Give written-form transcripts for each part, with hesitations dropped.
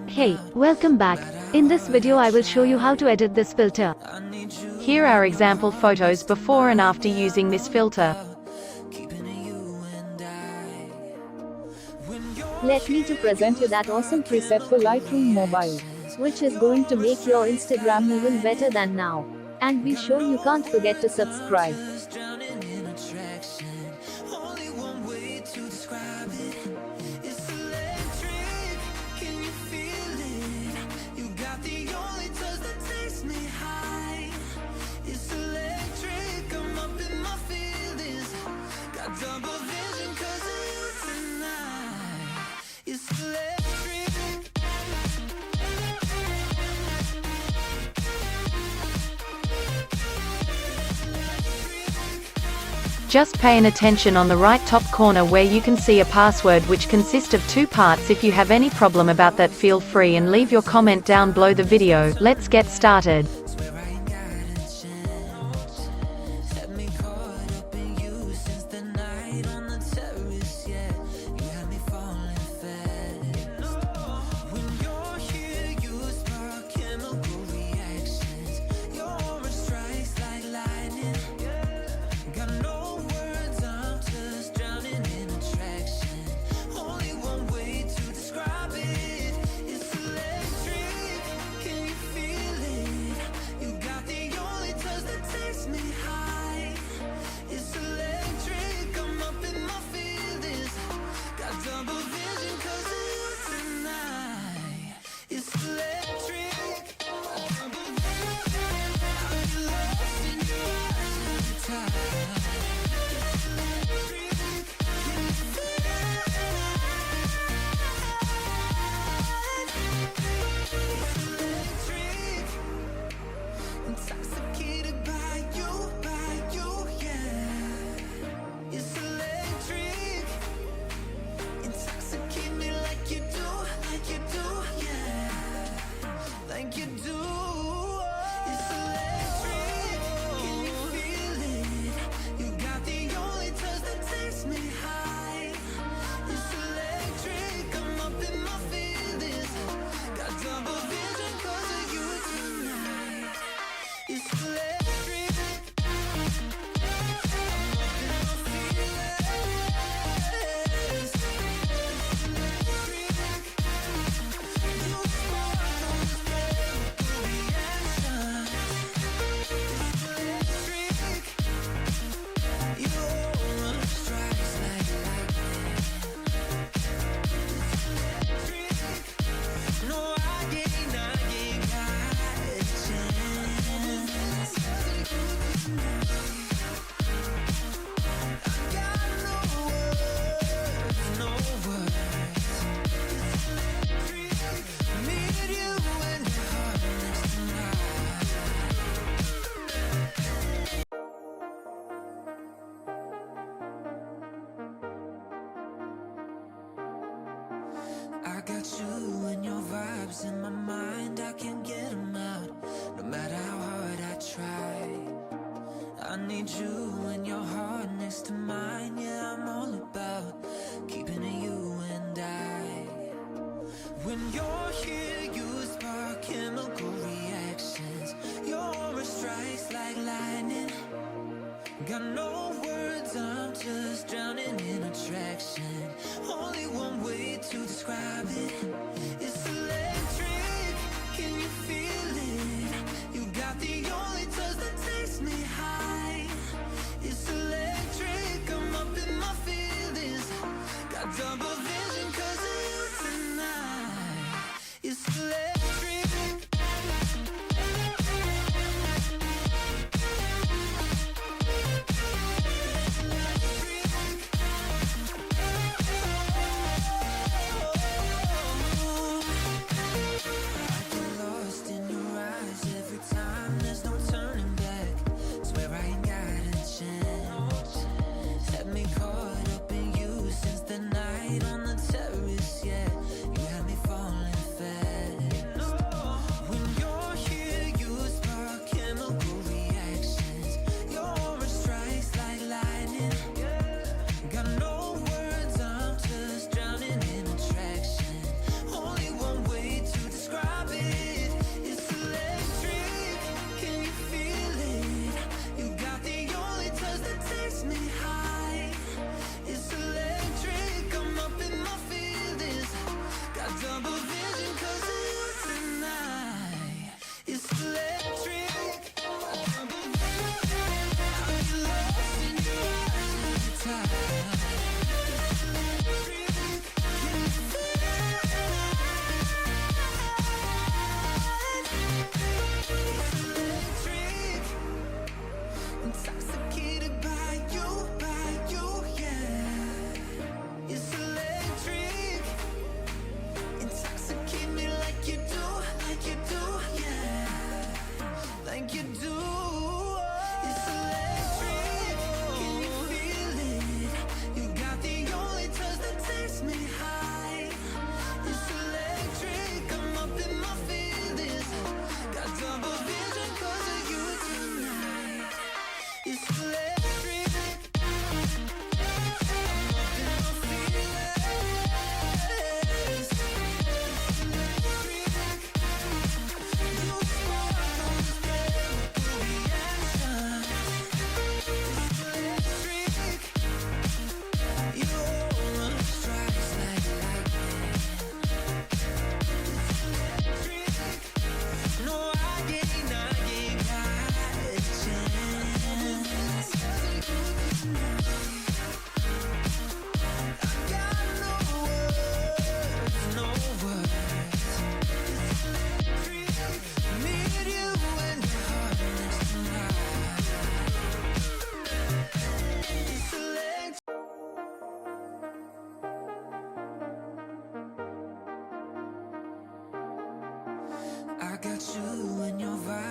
Hey, welcome back. In this video I will show you how to edit this filter. Here are example photos before and after using this filter. Let me to present you that awesome preset for Lightroom Mobile, which is going to make your Instagram even better than now. And be sure you can't forget to subscribe. Just paying attention on the right top corner where you can see a password which consists of 2 parts. If you have any problem about that, feel free and leave your comment down below the video. Let's get started. I got you and your vibes in my mind, I can't get them out, no matter how hard I try. I need you and your heart next to mine, yeah, I'm all about keeping it you and I. When you're here, you spark chemical reactions, your aura strikes like lightning. Got no words, I'm just drowning in attraction. Only one way to describe it. It's electric, can you feel it? You got the only touch that takes me high. It's electric, I'm up in my feelings. Got double vision 'cause of you tonight. It's electric.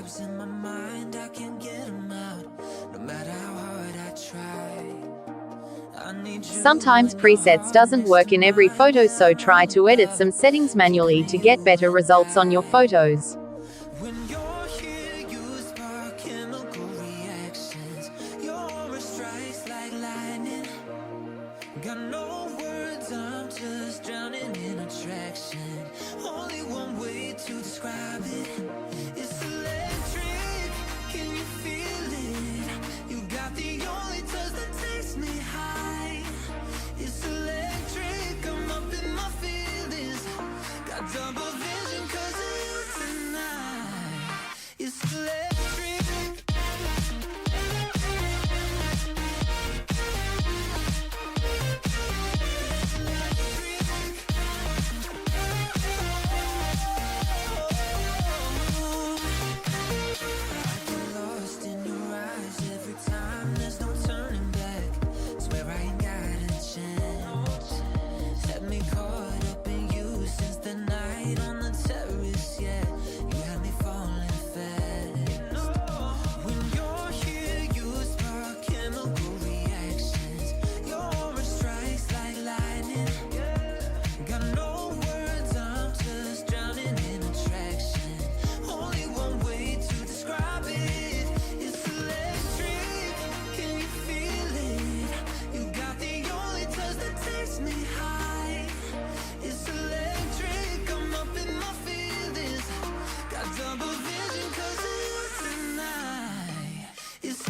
vibes in my mind, I can't get them out. No matter how hard I try, I need you. Sometimes presets doesn't work in every photo, so try to edit some settings manually to get better results on your photos. When you're here, you spark chemical reactions. Your aura strikes like lightning. Got no words, I'm just drowning in attraction. Only one way to describe it. It's electric, can you feel it? You got the only touch that takes me high. It's electric, I'm up in my feelings. Got double vision 'cause of you tonight. It's electric. Lost in your eyes every time, there's no turning back. Swear I ain't got a chance. Had me caught up in you since the night on the terrace, yeah. You had me falling fast. When you're here, you spark chemical reactions. Your aura strikes like lightning. Got no words, I'm just drowning in attraction. Only one way to describe it. It's electric, can you feel it? You got the only touch that takes me high. It's electric, I'm up in my feelings. Got double vision 'cause of you tonight. It's